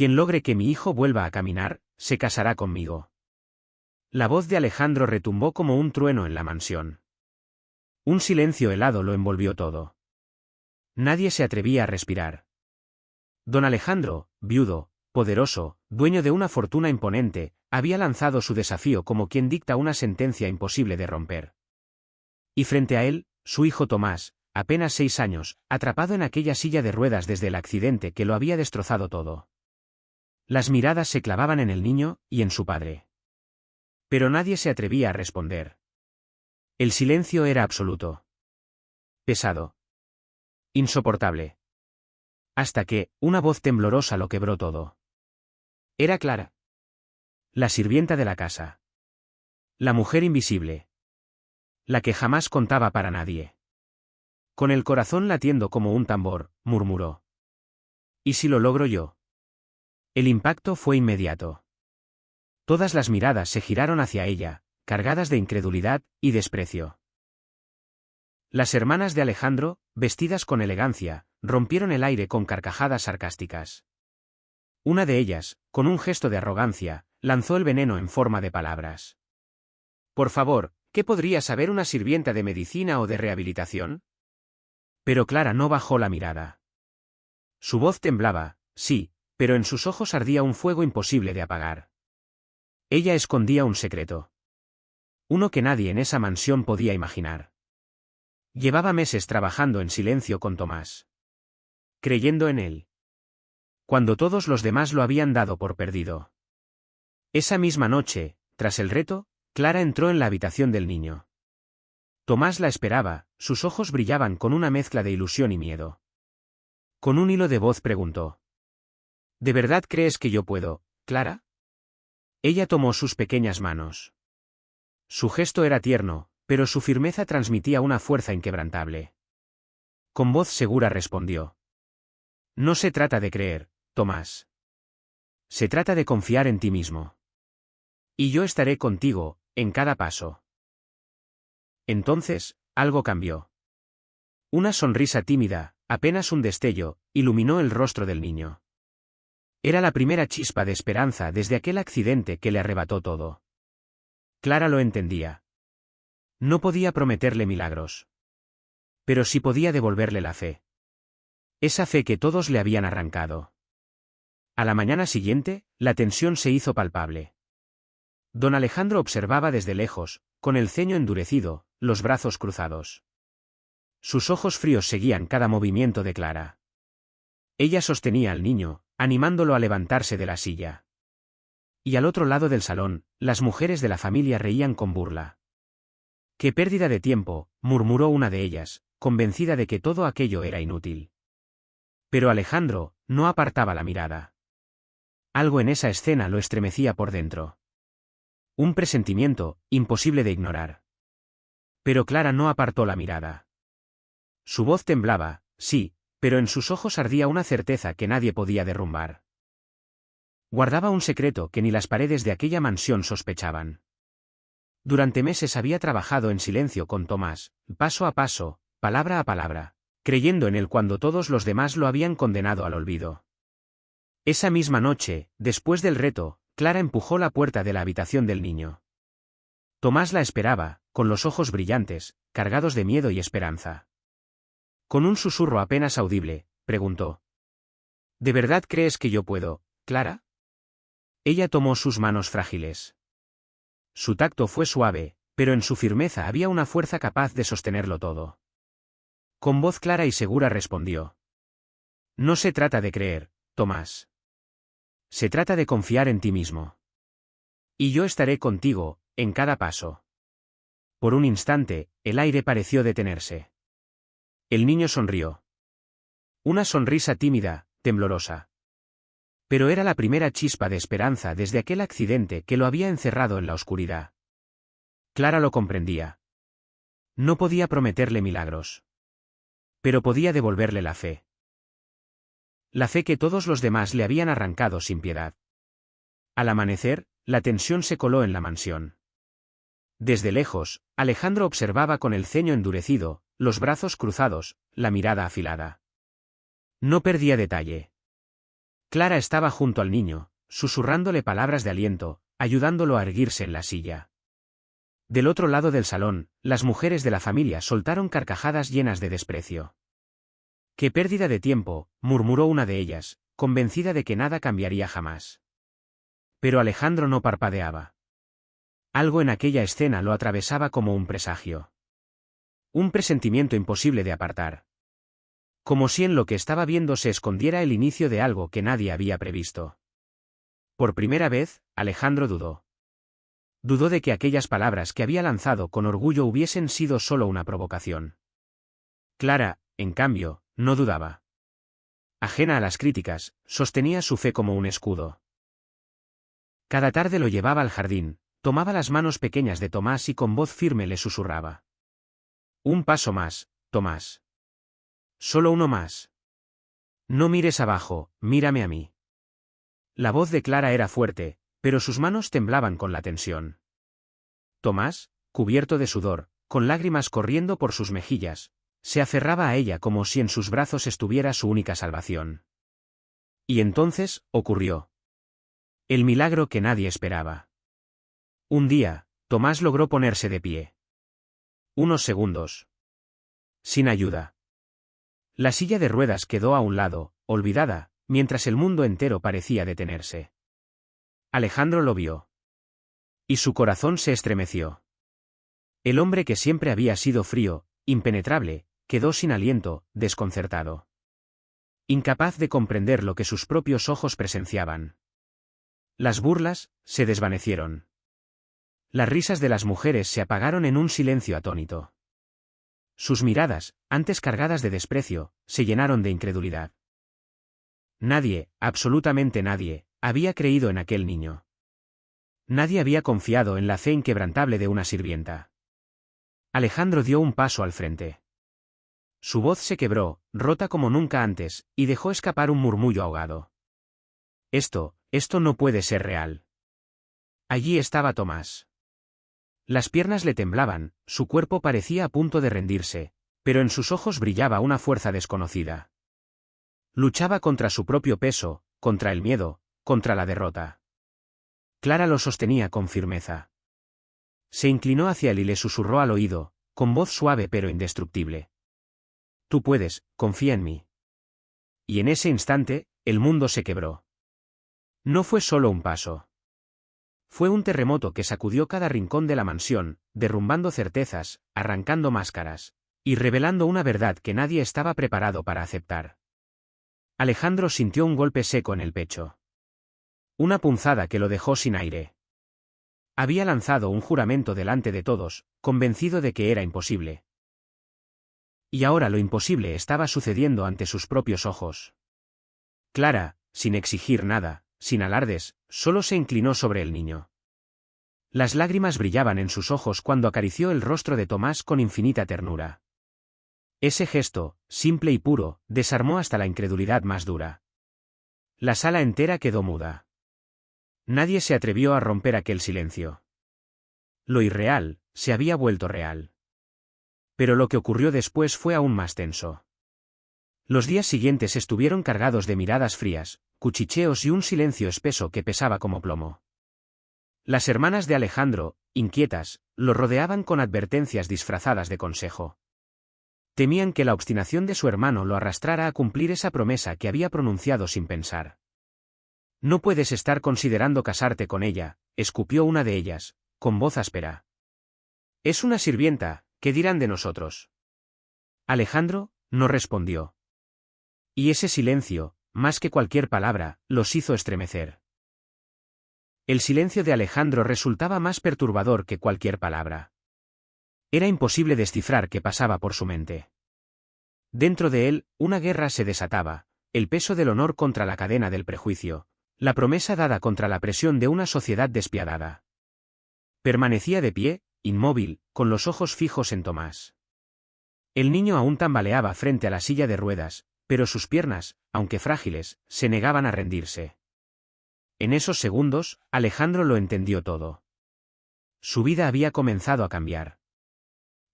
Quien logre que mi hijo vuelva a caminar, se casará conmigo. La voz de Alejandro retumbó como un trueno en la mansión. Un silencio helado lo envolvió todo. Nadie se atrevía a respirar. Don Alejandro, viudo, poderoso, dueño de una fortuna imponente, había lanzado su desafío como quien dicta una sentencia imposible de romper. Y frente a él, su hijo Tomás, apenas 6 años, atrapado en aquella silla de ruedas desde el accidente que lo había destrozado todo. Las miradas se clavaban en el niño y en su padre. Pero nadie se atrevía a responder. El silencio era absoluto. Pesado. Insoportable. Hasta que, una voz temblorosa lo quebró todo. Era Clara. La sirvienta de la casa. La mujer invisible. La que jamás contaba para nadie. Con el corazón latiendo como un tambor, murmuró. ¿Y si lo logro yo? El impacto fue inmediato. Todas las miradas se giraron hacia ella, cargadas de incredulidad y desprecio. Las hermanas de Alejandro, vestidas con elegancia, rompieron el aire con carcajadas sarcásticas. Una de ellas, con un gesto de arrogancia, lanzó el veneno en forma de palabras. Por favor, ¿qué podría saber una sirvienta de medicina o de rehabilitación? Pero Clara no bajó la mirada. Su voz temblaba, sí, pero en sus ojos ardía un fuego imposible de apagar. Ella escondía un secreto. Uno que nadie en esa mansión podía imaginar. Llevaba meses trabajando en silencio con Tomás. Creyendo en él. Cuando todos los demás lo habían dado por perdido. Esa misma noche, tras el reto, Clara entró en la habitación del niño. Tomás la esperaba, sus ojos brillaban con una mezcla de ilusión y miedo. Con un hilo de voz preguntó. ¿De verdad crees que yo puedo, Clara? Ella tomó sus pequeñas manos. Su gesto era tierno, pero su firmeza transmitía una fuerza inquebrantable. Con voz segura respondió. No se trata de creer, Tomás. Se trata de confiar en ti mismo. Y yo estaré contigo, en cada paso. Entonces, algo cambió. Una sonrisa tímida, apenas un destello, iluminó el rostro del niño. Era la primera chispa de esperanza desde aquel accidente que le arrebató todo. Clara lo entendía. No podía prometerle milagros. Pero sí podía devolverle la fe. Esa fe que todos le habían arrancado. A la mañana siguiente, la tensión se hizo palpable. Don Alejandro observaba desde lejos, con el ceño endurecido, los brazos cruzados. Sus ojos fríos seguían cada movimiento de Clara. Ella sostenía al niño, animándolo a levantarse de la silla. Y al otro lado del salón, las mujeres de la familia reían con burla. «Qué pérdida de tiempo», murmuró una de ellas, convencida de que todo aquello era inútil. Pero Alejandro no apartaba la mirada. Algo en esa escena lo estremecía por dentro. Un presentimiento, imposible de ignorar. Pero Clara no apartó la mirada. Su voz temblaba, sí, pero en sus ojos ardía una certeza que nadie podía derrumbar. Guardaba un secreto que ni las paredes de aquella mansión sospechaban. Durante meses había trabajado en silencio con Tomás, paso a paso, palabra a palabra, creyendo en él cuando todos los demás lo habían condenado al olvido. Esa misma noche, después del reto, Clara empujó la puerta de la habitación del niño. Tomás la esperaba, con los ojos brillantes, cargados de miedo y esperanza. Con un susurro apenas audible, preguntó. ¿De verdad crees que yo puedo, Clara? Ella tomó sus manos frágiles. Su tacto fue suave, pero en su firmeza había una fuerza capaz de sostenerlo todo. Con voz clara y segura respondió. No se trata de creer, Tomás. Se trata de confiar en ti mismo. Y yo estaré contigo, en cada paso. Por un instante, el aire pareció detenerse. El niño sonrió. Una sonrisa tímida, temblorosa. Pero era la primera chispa de esperanza desde aquel accidente que lo había encerrado en la oscuridad. Clara lo comprendía. No podía prometerle milagros. Pero podía devolverle la fe. La fe que todos los demás le habían arrancado sin piedad. Al amanecer, la tensión se coló en la mansión. Desde lejos, Alejandro observaba con el ceño endurecido, los brazos cruzados, la mirada afilada. No perdía detalle. Clara estaba junto al niño, susurrándole palabras de aliento, ayudándolo a erguirse en la silla. Del otro lado del salón, las mujeres de la familia soltaron carcajadas llenas de desprecio. «¡Qué pérdida de tiempo!», murmuró una de ellas, convencida de que nada cambiaría jamás. Pero Alejandro no parpadeaba. Algo en aquella escena lo atravesaba como un presagio. Un presentimiento imposible de apartar. Como si en lo que estaba viendo se escondiera el inicio de algo que nadie había previsto. Por primera vez, Alejandro dudó. Dudó de que aquellas palabras que había lanzado con orgullo hubiesen sido solo una provocación. Clara, en cambio, no dudaba. Ajena a las críticas, sostenía su fe como un escudo. Cada tarde lo llevaba al jardín, tomaba las manos pequeñas de Tomás y con voz firme le susurraba. «Un paso más, Tomás. Solo uno más. No mires abajo, mírame a mí». La voz de Clara era fuerte, pero sus manos temblaban con la tensión. Tomás, cubierto de sudor, con lágrimas corriendo por sus mejillas, se aferraba a ella como si en sus brazos estuviera su única salvación. Y entonces, ocurrió. El milagro que nadie esperaba. Un día, Tomás logró ponerse de pie. Unos segundos. Sin ayuda. La silla de ruedas quedó a un lado, olvidada, mientras el mundo entero parecía detenerse. Alejandro lo vio. Y su corazón se estremeció. El hombre que siempre había sido frío, impenetrable, quedó sin aliento, desconcertado. Incapaz de comprender lo que sus propios ojos presenciaban. Las burlas se desvanecieron. Las risas de las mujeres se apagaron en un silencio atónito. Sus miradas, antes cargadas de desprecio, se llenaron de incredulidad. Nadie, absolutamente nadie, había creído en aquel niño. Nadie había confiado en la fe inquebrantable de una sirvienta. Alejandro dio un paso al frente. Su voz se quebró, rota como nunca antes, y dejó escapar un murmullo ahogado. Esto no puede ser real. Allí estaba Tomás. Las piernas le temblaban, su cuerpo parecía a punto de rendirse, pero en sus ojos brillaba una fuerza desconocida. Luchaba contra su propio peso, contra el miedo, contra la derrota. Clara lo sostenía con firmeza. Se inclinó hacia él y le susurró al oído, con voz suave pero indestructible. «Tú puedes, confía en mí». Y en ese instante, el mundo se quebró. No fue solo un paso. Fue un terremoto que sacudió cada rincón de la mansión, derrumbando certezas, arrancando máscaras, y revelando una verdad que nadie estaba preparado para aceptar. Alejandro sintió un golpe seco en el pecho. Una punzada que lo dejó sin aire. Había lanzado un juramento delante de todos, convencido de que era imposible. Y ahora lo imposible estaba sucediendo ante sus propios ojos. Clara, sin exigir nada, sin alardes, solo se inclinó sobre el niño. Las lágrimas brillaban en sus ojos cuando acarició el rostro de Tomás con infinita ternura. Ese gesto, simple y puro, desarmó hasta la incredulidad más dura. La sala entera quedó muda. Nadie se atrevió a romper aquel silencio. Lo irreal, se había vuelto real. Pero lo que ocurrió después fue aún más tenso. Los días siguientes estuvieron cargados de miradas frías, cuchicheos y un silencio espeso que pesaba como plomo. Las hermanas de Alejandro, inquietas, lo rodeaban con advertencias disfrazadas de consejo. Temían que la obstinación de su hermano lo arrastrara a cumplir esa promesa que había pronunciado sin pensar. «No puedes estar considerando casarte con ella», escupió una de ellas, con voz áspera. «Es una sirvienta, ¿qué dirán de nosotros?». Alejandro no respondió. Y ese silencio, más que cualquier palabra, los hizo estremecer. El silencio de Alejandro resultaba más perturbador que cualquier palabra. Era imposible descifrar qué pasaba por su mente. Dentro de él, una guerra se desataba, el peso del honor contra la cadena del prejuicio, la promesa dada contra la presión de una sociedad despiadada. Permanecía de pie, inmóvil, con los ojos fijos en Tomás. El niño aún tambaleaba frente a la silla de ruedas, pero sus piernas, aunque frágiles, se negaban a rendirse. En esos segundos, Alejandro lo entendió todo. Su vida había comenzado a cambiar.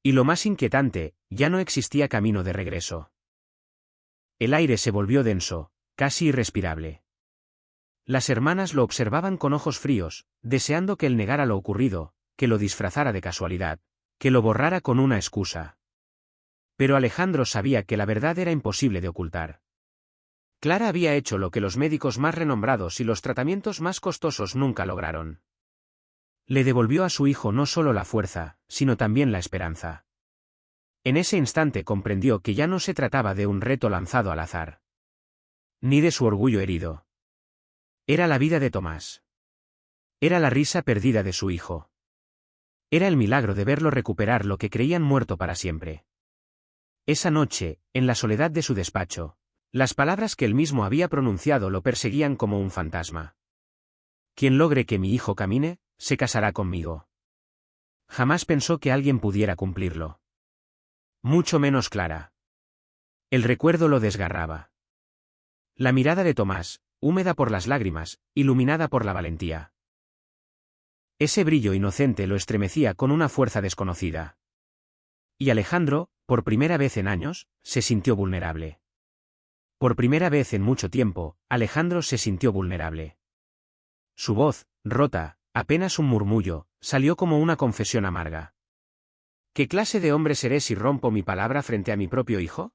Y lo más inquietante, ya no existía camino de regreso. El aire se volvió denso, casi irrespirable. Las hermanas lo observaban con ojos fríos, deseando que él negara lo ocurrido, que lo disfrazara de casualidad, que lo borrara con una excusa. Pero Alejandro sabía que la verdad era imposible de ocultar. Clara había hecho lo que los médicos más renombrados y los tratamientos más costosos nunca lograron. Le devolvió a su hijo no solo la fuerza, sino también la esperanza. En ese instante comprendió que ya no se trataba de un reto lanzado al azar. Ni de su orgullo herido. Era la vida de Tomás. Era la risa perdida de su hijo. Era el milagro de verlo recuperar lo que creían muerto para siempre. Esa noche, en la soledad de su despacho, las palabras que él mismo había pronunciado lo perseguían como un fantasma. Quien logre que mi hijo camine, se casará conmigo. Jamás pensó que alguien pudiera cumplirlo. Mucho menos Clara. El recuerdo lo desgarraba. La mirada de Tomás, húmeda por las lágrimas, iluminada por la valentía. Ese brillo inocente lo estremecía con una fuerza desconocida. Y Alejandro, por primera vez en años, se sintió vulnerable. Por primera vez en mucho tiempo, Alejandro se sintió vulnerable. Su voz, rota, apenas un murmullo, salió como una confesión amarga. ¿Qué clase de hombre seré si rompo mi palabra frente a mi propio hijo?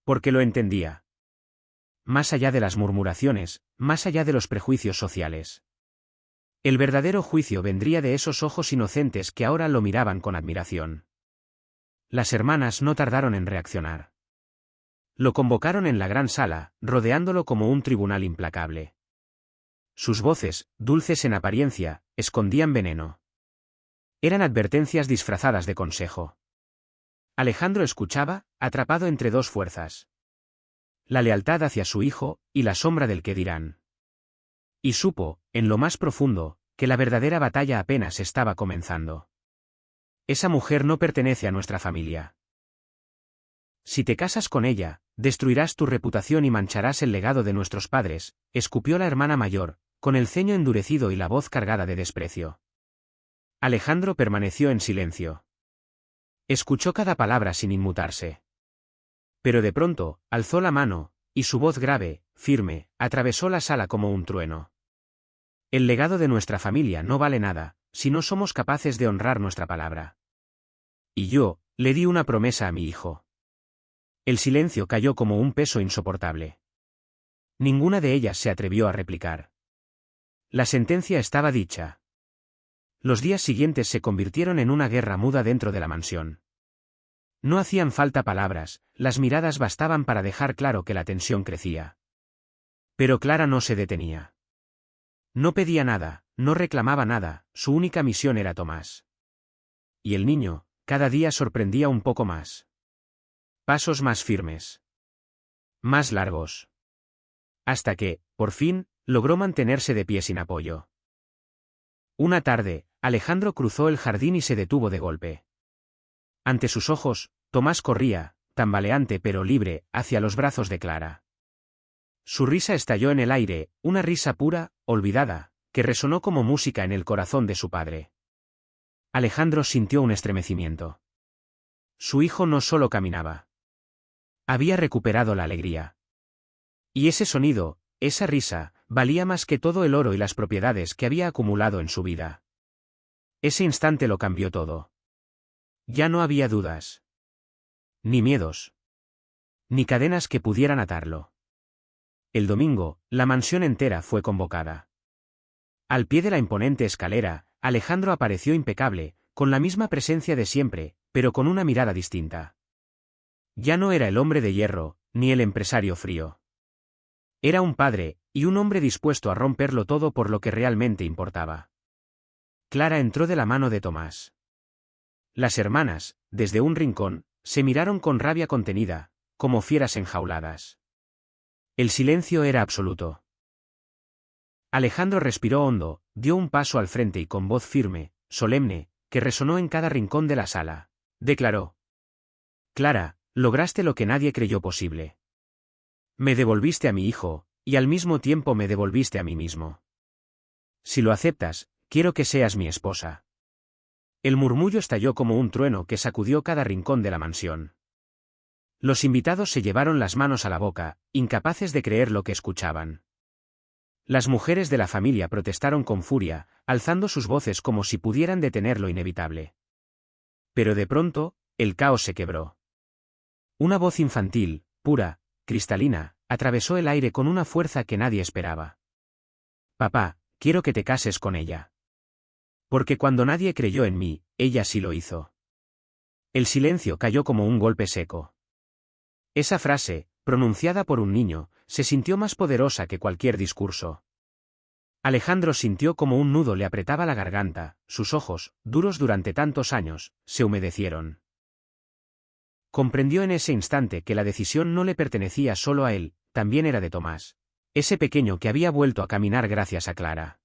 Porque lo entendía. Más allá de las murmuraciones, más allá de los prejuicios sociales. El verdadero juicio vendría de esos ojos inocentes que ahora lo miraban con admiración. Las hermanas no tardaron en reaccionar. Lo convocaron en la gran sala, rodeándolo como un tribunal implacable. Sus voces, dulces en apariencia, escondían veneno. Eran advertencias disfrazadas de consejo. Alejandro escuchaba, atrapado entre dos fuerzas. La lealtad hacia su hijo, y la sombra del qué dirán. Y supo, en lo más profundo, que la verdadera batalla apenas estaba comenzando. Esa mujer no pertenece a nuestra familia. Si te casas con ella, destruirás tu reputación y mancharás el legado de nuestros padres, escupió la hermana mayor, con el ceño endurecido y la voz cargada de desprecio. Alejandro permaneció en silencio. Escuchó cada palabra sin inmutarse. Pero de pronto, alzó la mano, y su voz grave, firme, atravesó la sala como un trueno. El legado de nuestra familia no vale nada, si no somos capaces de honrar nuestra palabra. Y yo, le di una promesa a mi hijo. El silencio cayó como un peso insoportable. Ninguna de ellas se atrevió a replicar. La sentencia estaba dicha. Los días siguientes se convirtieron en una guerra muda dentro de la mansión. No hacían falta palabras, las miradas bastaban para dejar claro que la tensión crecía. Pero Clara no se detenía. No pedía nada, no reclamaba nada, su única misión era Tomás. Y el niño, cada día sorprendía un poco más. Pasos más firmes. Más largos. Hasta que, por fin, logró mantenerse de pie sin apoyo. Una tarde, Alejandro cruzó el jardín y se detuvo de golpe. Ante sus ojos, Tomás corría, tambaleante pero libre, hacia los brazos de Clara. Su risa estalló en el aire, una risa pura, olvidada, que resonó como música en el corazón de su padre. Alejandro sintió un estremecimiento. Su hijo no solo caminaba. Había recuperado la alegría. Y ese sonido, esa risa, valía más que todo el oro y las propiedades que había acumulado en su vida. Ese instante lo cambió todo. Ya no había dudas. Ni miedos. Ni cadenas que pudieran atarlo. El domingo, la mansión entera fue convocada. Al pie de la imponente escalera, Alejandro apareció impecable, con la misma presencia de siempre, pero con una mirada distinta. Ya no era el hombre de hierro, ni el empresario frío. Era un padre, y un hombre dispuesto a romperlo todo por lo que realmente importaba. Clara entró de la mano de Tomás. Las hermanas, desde un rincón, se miraron con rabia contenida, como fieras enjauladas. El silencio era absoluto. Alejandro respiró hondo, dio un paso al frente y con voz firme, solemne, que resonó en cada rincón de la sala, declaró: Clara, lograste lo que nadie creyó posible. Me devolviste a mi hijo, y al mismo tiempo me devolviste a mí mismo. Si lo aceptas, quiero que seas mi esposa. El murmullo estalló como un trueno que sacudió cada rincón de la mansión. Los invitados se llevaron las manos a la boca, incapaces de creer lo que escuchaban. Las mujeres de la familia protestaron con furia, alzando sus voces como si pudieran detener lo inevitable. Pero de pronto, el caos se quebró. Una voz infantil, pura, cristalina, atravesó el aire con una fuerza que nadie esperaba. Papá, quiero que te cases con ella. Porque cuando nadie creyó en mí, ella sí lo hizo. El silencio cayó como un golpe seco. Esa frase, pronunciada por un niño, se sintió más poderosa que cualquier discurso. Alejandro sintió como un nudo le apretaba la garganta, sus ojos, duros durante tantos años, se humedecieron. Comprendió en ese instante que la decisión no le pertenecía solo a él, también era de Tomás, ese pequeño que había vuelto a caminar gracias a Clara.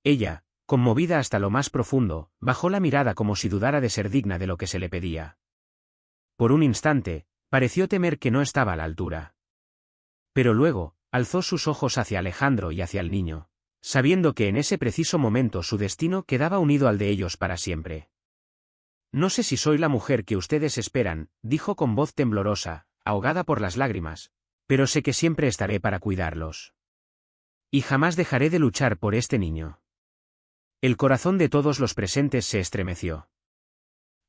Ella, conmovida hasta lo más profundo, bajó la mirada como si dudara de ser digna de lo que se le pedía. Por un instante, pareció temer que no estaba a la altura. Pero luego, alzó sus ojos hacia Alejandro y hacia el niño, sabiendo que en ese preciso momento su destino quedaba unido al de ellos para siempre. No sé si soy la mujer que ustedes esperan, dijo con voz temblorosa, ahogada por las lágrimas, pero sé que siempre estaré para cuidarlos. Y jamás dejaré de luchar por este niño. El corazón de todos los presentes se estremeció.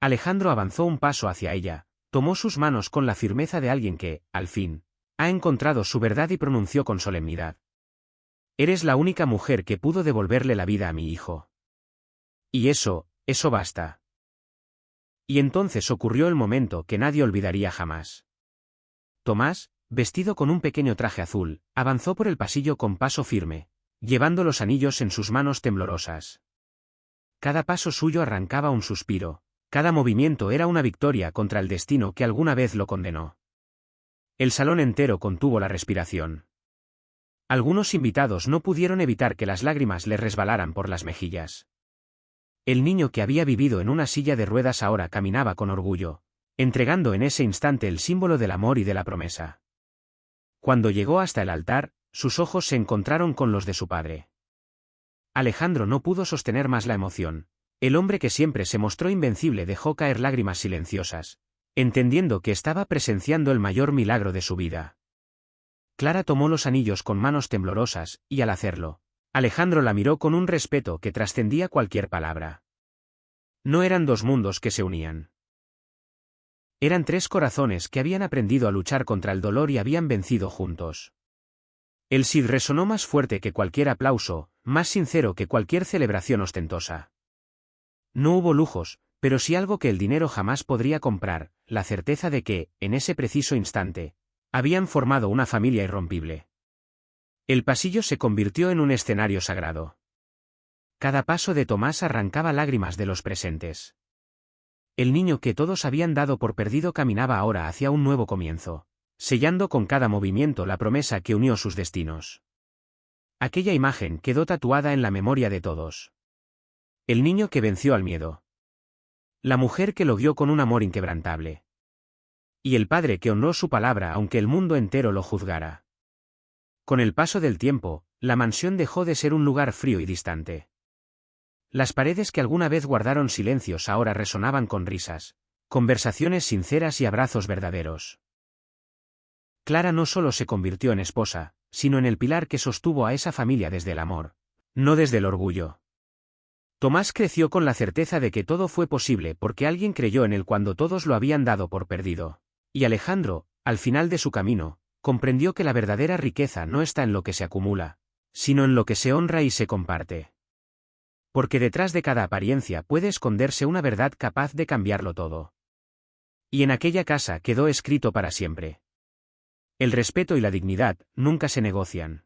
Alejandro avanzó un paso hacia ella, tomó sus manos con la firmeza de alguien que, al fin, ha encontrado su verdad y pronunció con solemnidad. Eres la única mujer que pudo devolverle la vida a mi hijo. Y eso basta. Y entonces ocurrió el momento que nadie olvidaría jamás. Tomás, vestido con un pequeño traje azul, avanzó por el pasillo con paso firme, llevando los anillos en sus manos temblorosas. Cada paso suyo arrancaba un suspiro, cada movimiento era una victoria contra el destino que alguna vez lo condenó. El salón entero contuvo la respiración. Algunos invitados no pudieron evitar que las lágrimas le resbalaran por las mejillas. El niño que había vivido en una silla de ruedas ahora caminaba con orgullo, entregando en ese instante el símbolo del amor y de la promesa. Cuando llegó hasta el altar, sus ojos se encontraron con los de su padre. Alejandro no pudo sostener más la emoción. El hombre que siempre se mostró invencible dejó caer lágrimas silenciosas, entendiendo que estaba presenciando el mayor milagro de su vida. Clara tomó los anillos con manos temblorosas, y al hacerlo, Alejandro la miró con un respeto que trascendía cualquier palabra. No eran dos mundos que se unían. Eran tres corazones que habían aprendido a luchar contra el dolor y habían vencido juntos. El sí resonó más fuerte que cualquier aplauso, más sincero que cualquier celebración ostentosa. No hubo lujos, pero sí algo que el dinero jamás podría comprar, la certeza de que, en ese preciso instante, habían formado una familia irrompible. El pasillo se convirtió en un escenario sagrado. Cada paso de Tomás arrancaba lágrimas de los presentes. El niño que todos habían dado por perdido caminaba ahora hacia un nuevo comienzo, sellando con cada movimiento la promesa que unió sus destinos. Aquella imagen quedó tatuada en la memoria de todos. El niño que venció al miedo. La mujer que lo guió con un amor inquebrantable. Y el padre que honró su palabra aunque el mundo entero lo juzgara. Con el paso del tiempo, la mansión dejó de ser un lugar frío y distante. Las paredes que alguna vez guardaron silencios ahora resonaban con risas, conversaciones sinceras y abrazos verdaderos. Clara no solo se convirtió en esposa, sino en el pilar que sostuvo a esa familia desde el amor, no desde el orgullo. Tomás creció con la certeza de que todo fue posible porque alguien creyó en él cuando todos lo habían dado por perdido. Y Alejandro, al final de su camino, comprendió que la verdadera riqueza no está en lo que se acumula, sino en lo que se honra y se comparte. Porque detrás de cada apariencia puede esconderse una verdad capaz de cambiarlo todo. Y en aquella casa quedó escrito para siempre. El respeto y la dignidad nunca se negocian.